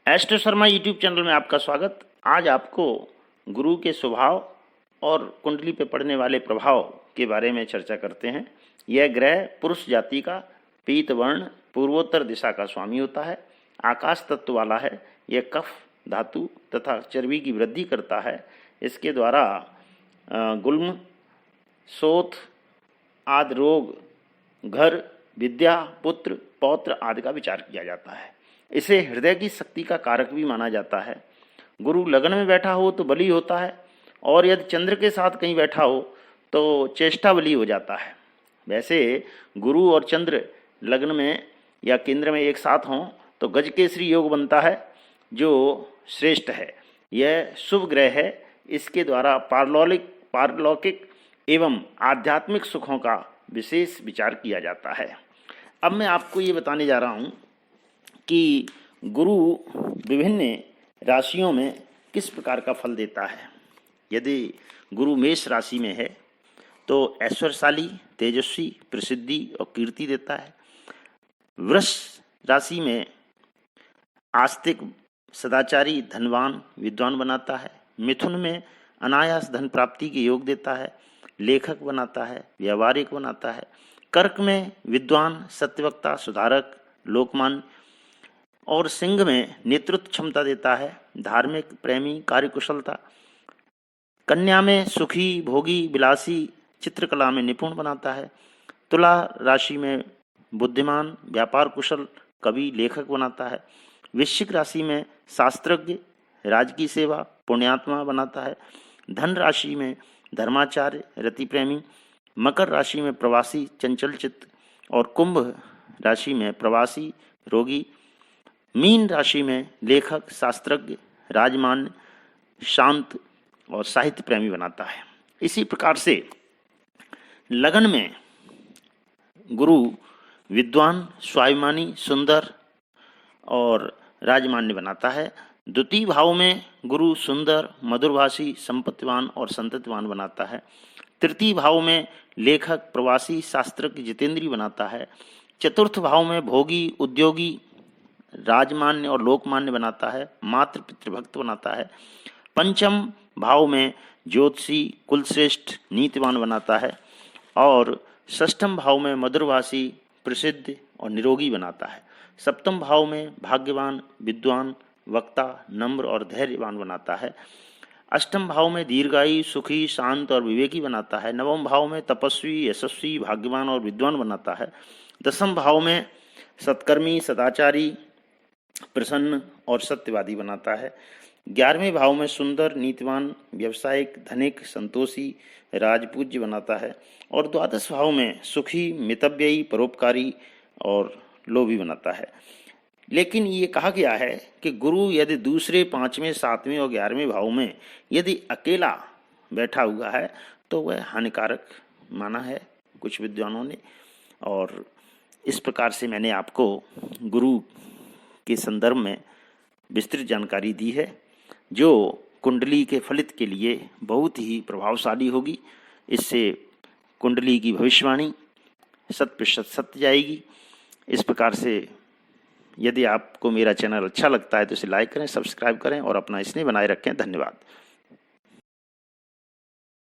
Astro Sharma YouTube channel में आपका स्वागत। आज आपको गुरु के स्वभाव और कुंडली पे पड़ने वाले प्रभाव के बारे में चर्चा करते हैं। यह ग्रह पुरुष जाति का पीत वर्ण पूर्वोत्तर दिशा का स्वामी होता है। आकाश तत्व वाला है। यह कफ धातु तथा चर्बी की वृद्धि करता है। इसके द्वारा गुल्म, शोथ आदि रोग, घर, विद्या, पुत्र, पौत्र आदि का विचार किया जाता है। इसे हृदय की शक्ति का कारक भी माना जाता है। गुरु लग्न में बैठा हो तो बली होता है, और यदि चंद्र के साथ कहीं बैठा हो तो चेष्टा बली हो जाता है। वैसे गुरु और चंद्र लग्न में या केंद्र में एक साथ हों तो गजकेसरी योग बनता है, जो श्रेष्ठ है। यह शुभ ग्रह है। इसके द्वारा पारलौकिक एवं आध्यात्मिक सुखों का विशेष विचार किया जाता है। अब मैं आपको ये बताने जा रहा हूँ कि गुरु विभिन्न राशियों में किस प्रकार का फल देता है। यदि गुरु मेष राशि में है तो ऐश्वर्यशाली, तेजस्वी, प्रसिद्धि और कीर्ति देता है। वृष राशि में आस्तिक, सदाचारी, धनवान, विद्वान बनाता है। मिथुन में अनायास धन प्राप्ति के योग देता है, लेखक बनाता है, व्यावहारिक बनाता है। कर्क में विद्वान, सत्यवक्ता, सुधारक, लोकमान्य और सिंह में नेतृत्व क्षमता देता है, धार्मिक, प्रेमी, कार्यकुशलता। कन्या में सुखी, भोगी, विलासी, चित्रकला में निपुण बनाता है। तुला राशि में बुद्धिमान, व्यापार कुशल, कवि, लेखक बनाता है। वृश्चिक राशि में शास्त्रज्ञ, राजकीय सेवा, पुण्यात्मा बनाता है। धन राशि में धर्माचार्य, रति प्रेमी। मकर राशि में प्रवासी, चंचल चित्त और कुंभ राशि में प्रवासी, रोगी। मीन राशि में लेखक, शास्त्रज्ञ, राजमान्य, शांत और साहित्य प्रेमी बनाता है। इसी प्रकार से लगन में गुरु विद्वान, स्वाभिमानी, सुंदर और राजमान्य बनाता है। द्वितीय भाव में गुरु सुंदर, मधुरभाषी, संपत्तिवान और संततिवान बनाता है। तृतीय भाव में लेखक, प्रवासी, शास्त्रज्ञ, जितेंद्रीय बनाता है। चतुर्थ भाव में भोगी, उद्योगी, राजमान्य और लोकमान्य बनाता है, मातृ पितृभक्त बनाता है। पंचम भाव में ज्योतिषी, कुलश्रेष्ठ, नीतिवान बनाता है। और षष्ठम भाव में मधुरभाषी, प्रसिद्ध और निरोगी बनाता है। सप्तम भाव में भाग्यवान, विद्वान, वक्ता, नम्र और धैर्यवान बनाता है। अष्टम भाव में दीर्घायु, सुखी, शांत और विवेकी बनाता है। नवम भाव में तपस्वी, यशस्वी, भाग्यवान और विद्वान बनाता है। दसम भाव में सत्कर्मी, सदाचारी, प्रसन्न और सत्यवादी बनाता है। 11वें भाव में सुंदर, नीतिवान, व्यवसायिक, धनिक, संतोषी, राजपूज्य बनाता है। और द्वादश भाव में सुखी, मितव्ययी, परोपकारी और लोभी बनाता है। लेकिन ये कहा गया है कि गुरु यदि दूसरे, 5वें, 7वें और 11वें भाव में यदि अकेला बैठा हुआ है तो वह हानिकारक माना है कुछ विद्वानों ने। और इस प्रकार से मैंने आपको गुरु के संदर्भ में विस्तृत जानकारी दी है, जो कुंडली के फलित के लिए बहुत ही प्रभावशाली होगी। इससे कुंडली की भविष्यवाणी 100% सत्य जाएगी। इस प्रकार से यदि आपको मेरा चैनल अच्छा लगता है तो इसे लाइक करें, सब्सक्राइब करें और अपना स्नेह बनाए रखें। धन्यवाद।